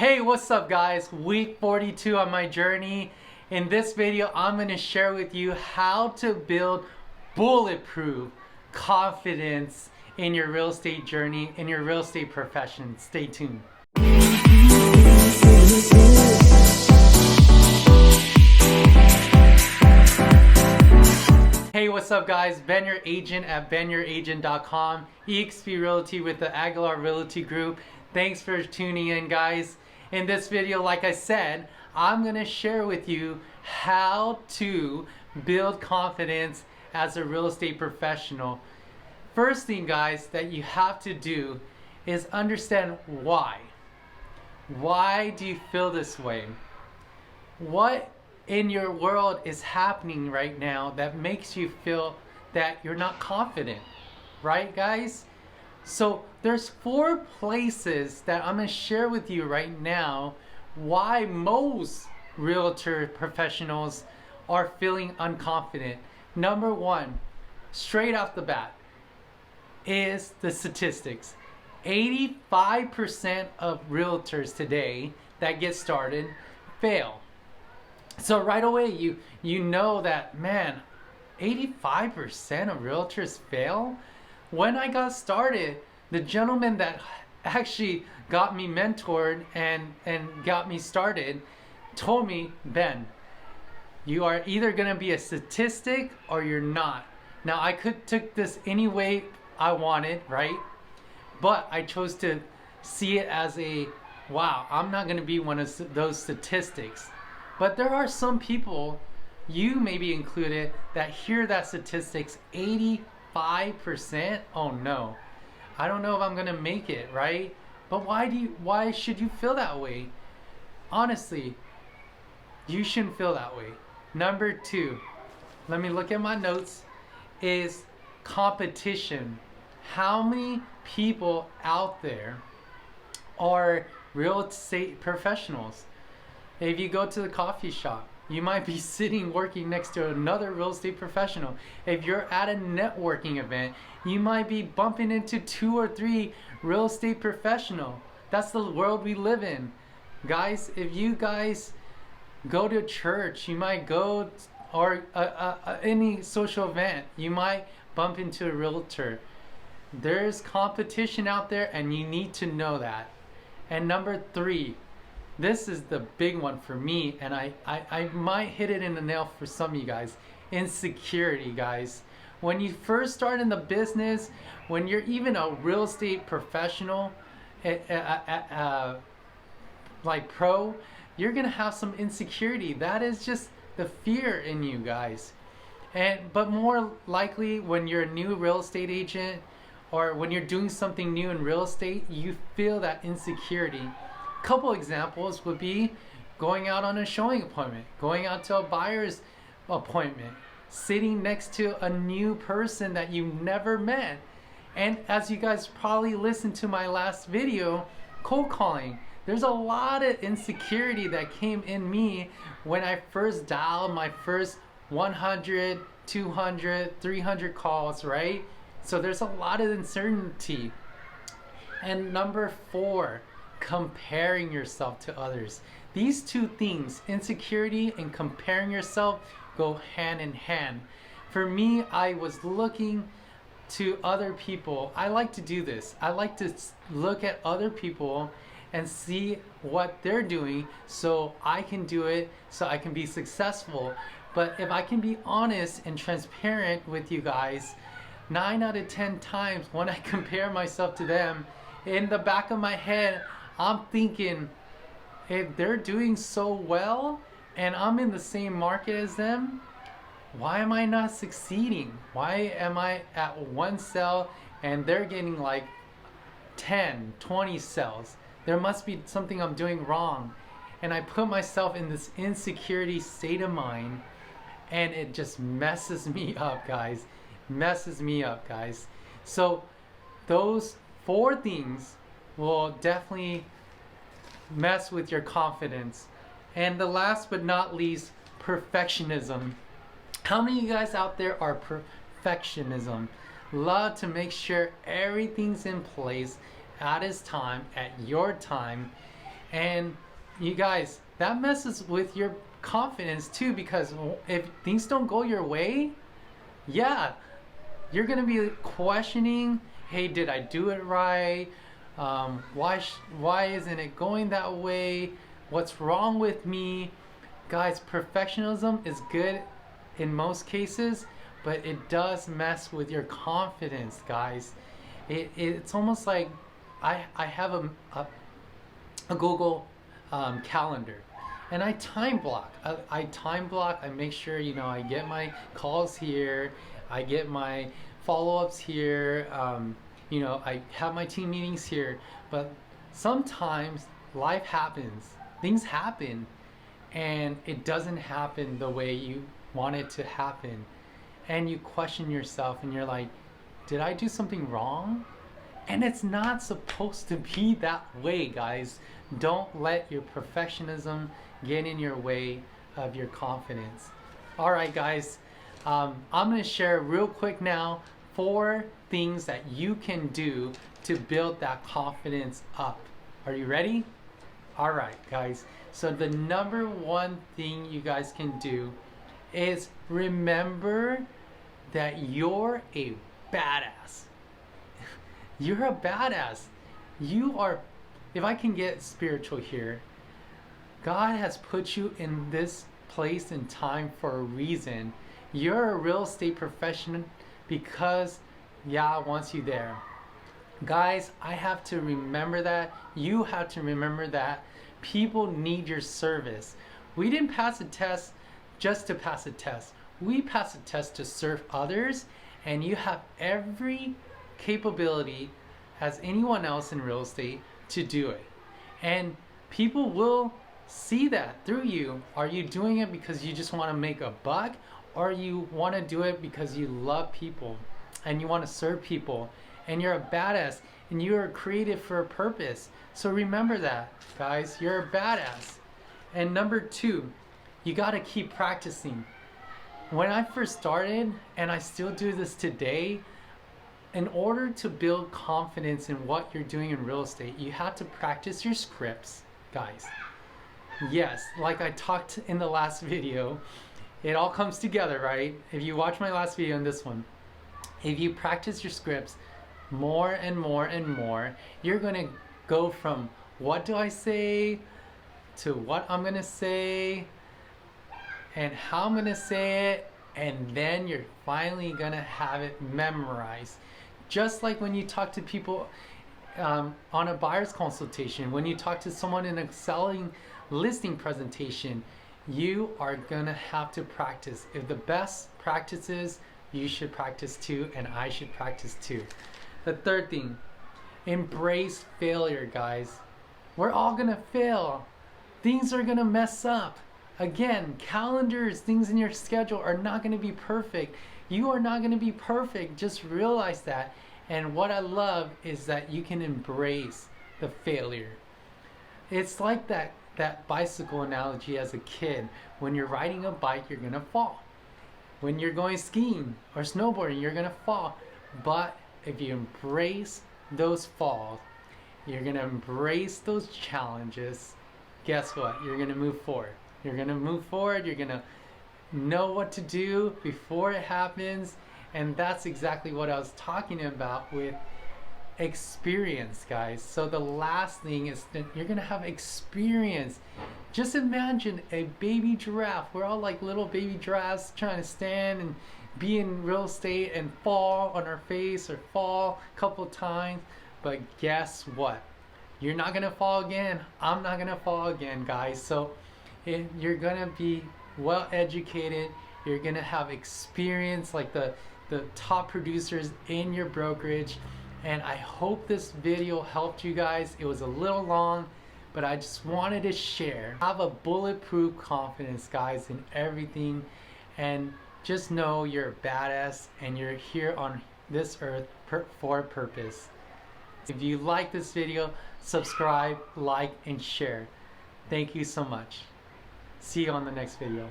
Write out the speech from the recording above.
Hey, what's up guys? Week 42 on my journey. In this video, I'm going to share with you how to build bulletproof confidence in your real estate journey, in your real estate profession. Stay tuned. Hey, what's up guys? Ben your agent at benyouragent.com, eXp Realty with the Aguilar Realty Group. Thanks for tuning in guys. In this video, like I said, I'm going to share with you how to build confidence as a real estate professional. First thing guys that you have to do is understand why. Why do you feel this way? What in your world is happening right now that makes you feel that you're not confident, right guys? So there's 4 places that I'm going to share with you right now why most realtor professionals are feeling unconfident. Number 1, straight off the bat, is the statistics. 85% of realtors today that get started fail. So right away you know that, man, 85% of realtors fail? When I got started, the gentleman that actually got me mentored and got me started told me, Ben, you are either going to be a statistic or you're not. Now I could take this any way I wanted, right? But I chose to see it as a, wow, I'm not going to be one of those statistics. But there are some people, you may be included, that hear that statistics 85%, oh no, I don't know if I'm gonna make it, right? But why should you feel that way? Honestly, you shouldn't feel that way. Number 2, let me look at my notes, is competition. How many people out there are real estate professionals? If you go to the coffee shop, you might be sitting working next to another real estate professional. If you're at a networking event, you might be bumping into 2 or 3 real estate professionals. That's the world we live in. Guys, if you guys go to church, you might go, or any social event, you might bump into a realtor. There's competition out there and you need to know that. And number 3, this is the big one for me, and I might hit it in the nail for some of you guys. Insecurity, guys. When you first start in the business, when you're even a real estate professional, like pro, you're gonna have some insecurity. That is just the fear in you guys. But more likely when you're a new real estate agent, or when you're doing something new in real estate, you feel that insecurity. Couple examples would be going out on a showing appointment, going out to a buyer's appointment, sitting next to a new person that you never met. And as you guys probably listened to my last video, cold calling, there's a lot of insecurity that came in me when I first dialed my first 100, 200, 300 calls, right? So there's a lot of uncertainty. And number 4, comparing yourself to others. These 2 things, insecurity and comparing yourself, go hand in hand. For me, I was looking to other people. I like to do this. I like to look at other people and see what they're doing so I can do it, so I can be successful. But if I can be honest and transparent with you guys, 9 out of 10 times when I compare myself to them, in the back of my head, I'm thinking, if they're doing so well and I'm in the same market as them, why am I not succeeding? Why am I at 1 sale and they're getting like 10, 20 sales? There must be something I'm doing wrong. And I put myself in this insecurity state of mind, and it just messes me up, guys. Messes me up, guys. So those 4 things will definitely mess with your confidence. And the last but not least, perfectionism. How many of you guys out there are perfectionism? Love to make sure everything's in place at its time, at your time, And you guys, that messes with your confidence too, because if things don't go your way, yeah, you're gonna be questioning, hey, did I do it right? Why isn't it going that way? What's wrong with me? Guys, perfectionism is good in most cases, but it does mess with your confidence, guys. It's almost like I have a Google calendar, and I time block. I time block. I make sure, you know, I get my calls here, I get my follow-ups here, you know, I have my team meetings here. But sometimes life happens, things happen, and it doesn't happen the way you want it to happen, and you question yourself and you're like, did I do something wrong? And it's not supposed to be that way, guys. Don't let your perfectionism get in your way of your confidence. All right, guys, I'm going to share real quick now 4 things that you can do to build that confidence up. Are you ready? All right, guys. So the number 1 thing you guys can do is remember that you're a badass. You're a badass. You are, if I can get spiritual here, God has put you in this place and time for a reason. You're a real estate professional because Yah wants you there. Guys, I have to remember that. You have to remember that. People need your service. We didn't pass a test just to pass a test. We pass a test to serve others, and you have every capability as anyone else in real estate to do it. And people will see that through you. Are you doing it because you just want to make a buck, or you want to do it because you love people and you want to serve people, and you're a badass and you are created for a purpose? So remember that, guys. You're a badass. And number 2, you got to keep practicing. When I first started, and I still do this today, in order to build confidence in what you're doing in real estate, you have to practice your scripts, guys. Yes, like I talked in the last video, it all comes together, right? If you watch my last video and this one, if you practice your scripts more and more and more, you're gonna go from what do I say to what I'm gonna say and how I'm gonna say it, and then you're finally gonna have it memorized. Just like when you talk to people on a buyer's consultation, when you talk to someone in a selling listing presentation, you are gonna have to practice. If the best practices, you should practice too, and I should practice too. The 3rd thing, embrace failure, guys. We're all gonna fail. Things are gonna mess up. Again, calendars, things in your schedule are not gonna be perfect. You are not gonna be perfect. Just realize that. And what I love is that you can embrace the failure. It's like that bicycle analogy as a kid. When you're riding a bike, you're gonna fall. When you're going skiing or snowboarding, you're gonna fall. But if you embrace those falls, you're gonna embrace those challenges, guess what? You're gonna move forward. You're gonna move forward, you're gonna know what to do before it happens. And that's exactly what I was talking about with experience, guys. So the last thing is that you're gonna have experience. Just imagine a baby giraffe. We're all like little baby giraffes trying to stand and be in real estate and fall on our face or fall a couple times. But guess what? You're not gonna fall again. I'm not gonna fall again, guys. So you're gonna be well educated. You're gonna have experience like the top producers in your brokerage. And I hope this video helped you guys. It was a little long, but I just wanted to share. Have a bulletproof confidence, guys, in everything. And just know you're a badass and you're here on this earth for a purpose. If you like this video, subscribe, like, and share. Thank you so much. See you on the next video.